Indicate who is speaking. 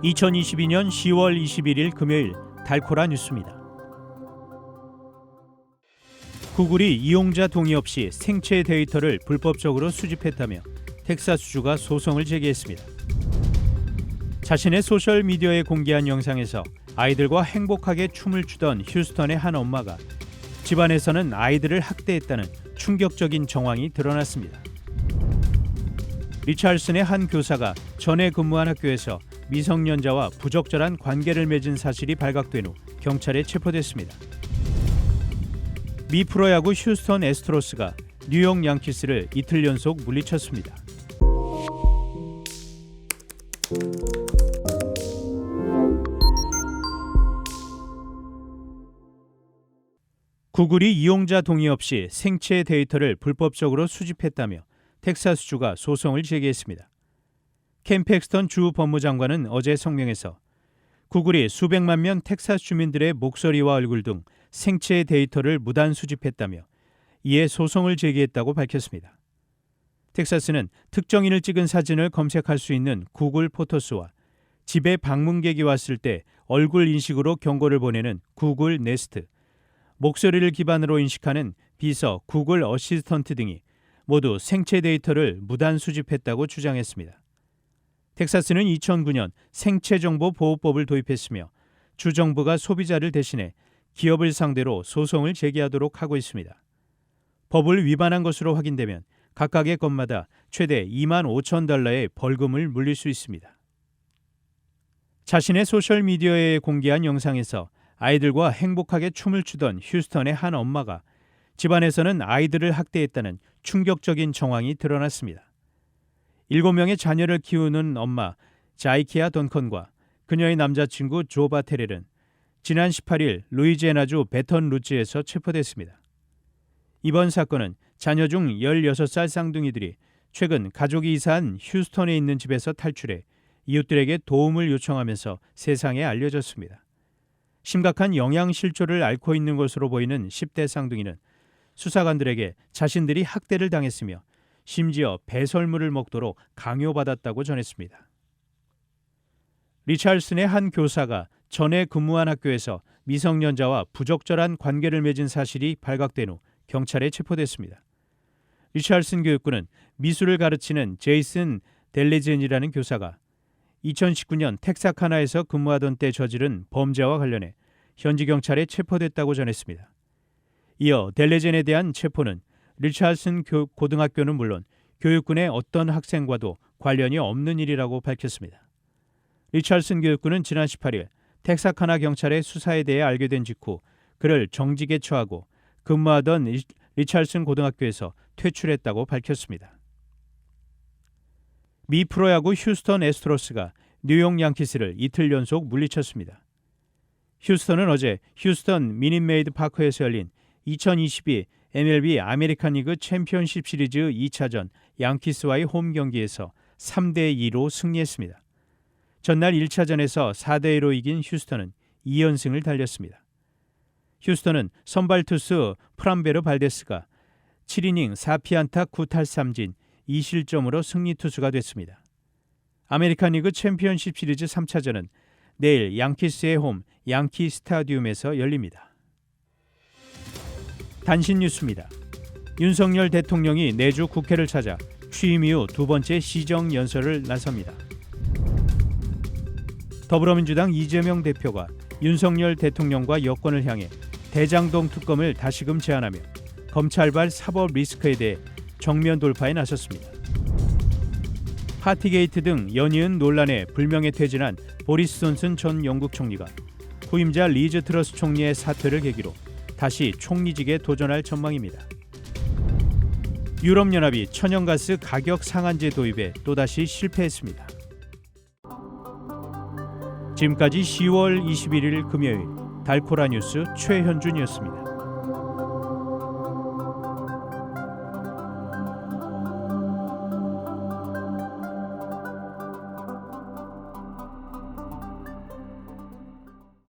Speaker 1: 2022년 10월 21일 금요일 달코라 뉴스입니다. 구글이 이용자 동의 없이 생체 데이터를 불법적으로 수집했다며 텍사스주가 소송을 제기했습니다. 자신의 소셜미디어에 공개한 영상에서 아이들과 행복하게 춤을 추던 휴스턴의 한 엄마가 집안에서는 아이들을 학대했다는 충격적인 정황이 드러났습니다. 리찰슨의 한 교사가 전에 근무한 학교에서 미성년자와 부적절한 관계를 맺은 사실이 발각된 후 경찰에 체포됐습니다. 미 프로야구 휴스턴 애스트로스가 뉴욕 양키스를 이틀 연속 물리쳤습니다. 구글이 이용자 동의 없이 생체 데이터를 불법적으로 수집했다며 텍사스주가 소송을 제기했습니다. 켄 팩스턴 주 법무장관은 어제 성명에서 구글이 수백만 명 텍사스 주민들의 목소리와 얼굴 등 생체 데이터를 무단 수집했다며 이에 소송을 제기했다고 밝혔습니다. 텍사스는 특정인을 찍은 사진을 검색할 수 있는 구글 포토스와 집에 방문객이 왔을 때 얼굴 인식으로 경고를 보내는 구글 네스트, 목소리를 기반으로 인식하는 비서 구글 어시스턴트 등이 모두 생체 데이터를 무단 수집했다고 주장했습니다. 텍사스는 2009년 생체정보보호법을 도입했으며 주정부가 소비자를 대신해 기업을 상대로 소송을 제기하도록 하고 있습니다. 법을 위반한 것으로 확인되면 각각의 건마다 최대 $25,000의 벌금을 물릴 수 있습니다. 자신의 소셜미디어에 공개한 영상에서 아이들과 행복하게 춤을 추던 휴스턴의 한 엄마가 집안에서는 아이들을 학대했다는 충격적인 정황이 드러났습니다. 7명의 자녀를 키우는 엄마 자이키아 던컨과 그녀의 남자친구 조 바테렐은 지난 18일 루이지애나주 베턴 루츠에서 체포됐습니다. 이번 사건은 자녀 중 16살 쌍둥이들이 최근 가족이 이사한 휴스턴에 있는 집에서 탈출해 이웃들에게 도움을 요청하면서 세상에 알려졌습니다. 심각한 영양실조를 앓고 있는 것으로 보이는 10대 쌍둥이는 수사관들에게 자신들이 학대를 당했으며 심지어 배설물을 먹도록 강요받았다고 전했습니다. 리찰슨의 한 교사가 전에 근무한 학교에서 미성년자와 부적절한 관계를 맺은 사실이 발각된 후 경찰에 체포됐습니다. 리찰슨 교육부는 미술을 가르치는 제이슨 델레젠이라는 교사가 2019년 텍사카나에서 근무하던 때 저지른 범죄와 관련해 현지 경찰에 체포됐다고 전했습니다. 이어 델레젠에 대한 체포는 리찰슨 고등학교는 물론 교육군의 어떤 학생과도 관련이 없는 일이라고 밝혔습니다. 리찰슨 교육군은 지난 18일 텍사카나 경찰의 수사에 대해 알게 된 직후 그를 정직에 처하고 근무하던 리찰슨 고등학교에서 퇴출했다고 밝혔습니다. 미 프로야구 휴스턴 애스트로스가 뉴욕 양키스를 이틀 연속 물리쳤습니다. 휴스턴은 어제 휴스턴 미닛메이드 파크에서 열린 2022 MLB 아메리칸 리그 챔피언십 시리즈 2차전 양키스와의 홈 경기에서 3대2로 승리했습니다. 전날 1차전에서 4대2로 이긴 휴스턴은 2연승을 달렸습니다. 휴스턴은 선발 투수 프람베르 발데스가 7이닝 4피안타 9탈삼진 2실점으로 승리 투수가 됐습니다. 아메리칸 리그 챔피언십 시리즈 3차전은 내일 양키스의 홈 양키 스타디움에서 열립니다. 단신 뉴스입니다. 윤석열 대통령이 내주 국회를 찾아 취임 이후 두 번째 시정연설을 나섭니다. 더불어민주당 이재명 대표가 윤석열 대통령과 여권을 향해 대장동 특검을 다시금 제안하며 검찰발 사법 리스크에 대해 정면 돌파에 나섰습니다. 파티게이트 등 연이은 논란에 불명예 퇴진한 보리스 존슨 전 영국 총리가 후임자 리즈 트러스 총리의 사퇴를 계기로 다시 총리직에 도전할 전망입니다. 유럽연합이 천연가스 가격 상한제 도입에 또다시 실패했습니다. 지금까지 10월 21일 금요일 달코라 뉴스 최현준이었습니다.